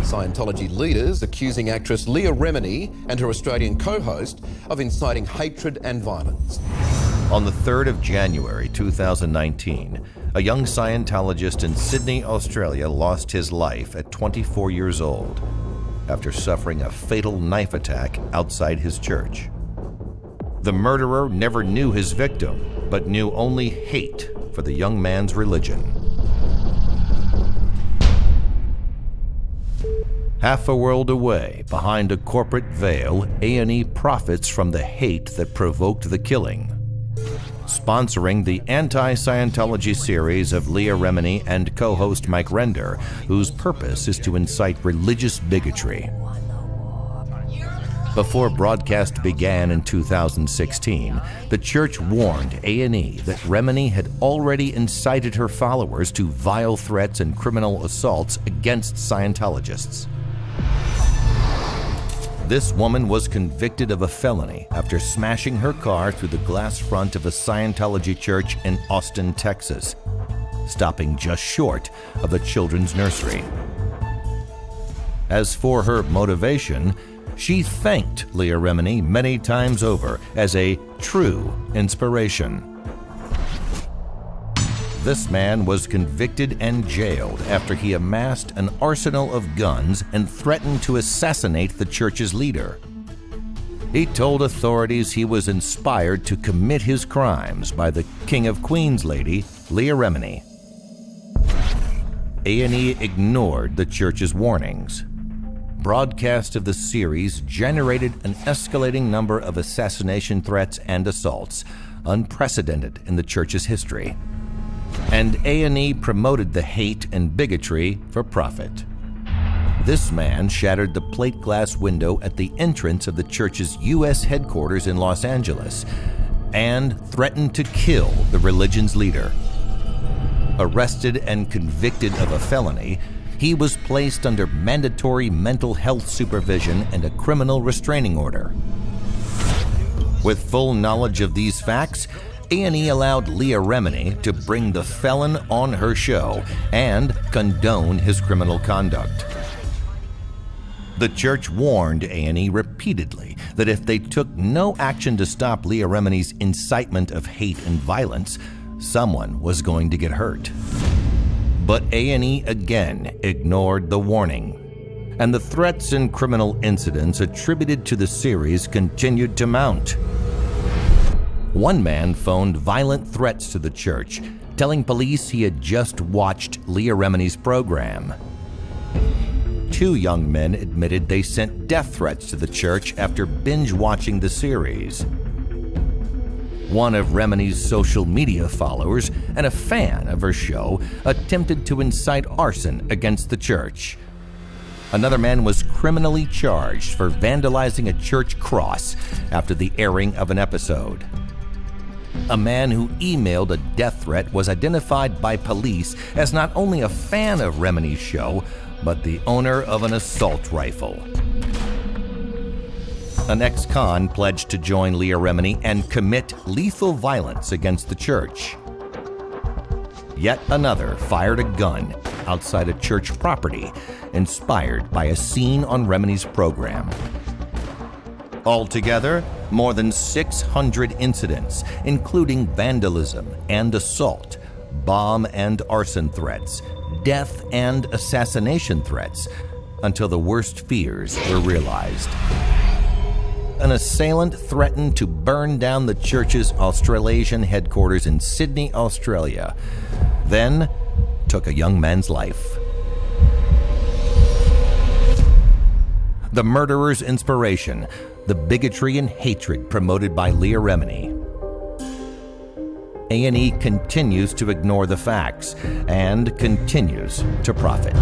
Scientology leaders accusing actress Leah Remini and her Australian co-host of inciting hatred and violence. On the 3rd of January 2019, a young Scientologist in Sydney, Australia lost his life at 24 years old after suffering a fatal knife attack outside his church. The murderer never knew his victim, but knew only hate for the young man's religion. Half a world away, behind a corporate veil, A&E profits from the hate that provoked the killing. Sponsoring the anti-Scientology series of Leah Remini and co-host Mike Render, whose purpose is to incite religious bigotry. Before broadcast began in 2016, the church warned A&E that Remini had already incited her followers to vile threats and criminal assaults against Scientologists. This woman was convicted of a felony after smashing her car through the glass front of a Scientology church in Austin, Texas, stopping just short of a children's nursery. As for her motivation, she thanked Leah Remini many times over as a true inspiration. This man was convicted and jailed after he amassed an arsenal of guns and threatened to assassinate the church's leader. He told authorities he was inspired to commit his crimes by the King of Queens lady, Leah Remini. A&E ignored the church's warnings. Broadcast of the series generated an escalating number of assassination threats and assaults, unprecedented in the church's history. And A&E promoted the hate and bigotry for profit. This man shattered the plate glass window at the entrance of the church's U.S. headquarters in Los Angeles and threatened to kill the religion's leader. Arrested and convicted of a felony, he was placed under mandatory mental health supervision and a criminal restraining order. With full knowledge of these facts, A&E allowed Leah Remini to bring the felon on her show and condone his criminal conduct. The church warned A&E repeatedly that if they took no action to stop Leah Remini's incitement of hate and violence, someone was going to get hurt. But A&E again ignored the warning, and the threats and criminal incidents attributed to the series continued to mount. One man phoned violent threats to the church, telling police he had just watched Leah Remini's program. 2 young men admitted they sent death threats to the church after binge-watching the series. One of Remini's social media followers and a fan of her show attempted to incite arson against the church. Another man was criminally charged for vandalizing a church cross after the airing of an episode. A man who emailed a death threat was identified by police as not only a fan of Remini's show, but the owner of an assault rifle. An ex-con pledged to join Leah Remini and commit lethal violence against the church. Yet another fired a gun outside a church property, inspired by a scene on Remini's program. Altogether, more than 600 incidents, including vandalism and assault, bomb and arson threats, death and assassination threats, until the worst fears were realized. An assailant threatened to burn down the church's Australasian headquarters in Sydney, Australia, then took a young man's life. The murderer's inspiration, the bigotry and hatred promoted by Leah Remini. A&E continues to ignore the facts and continues to profit.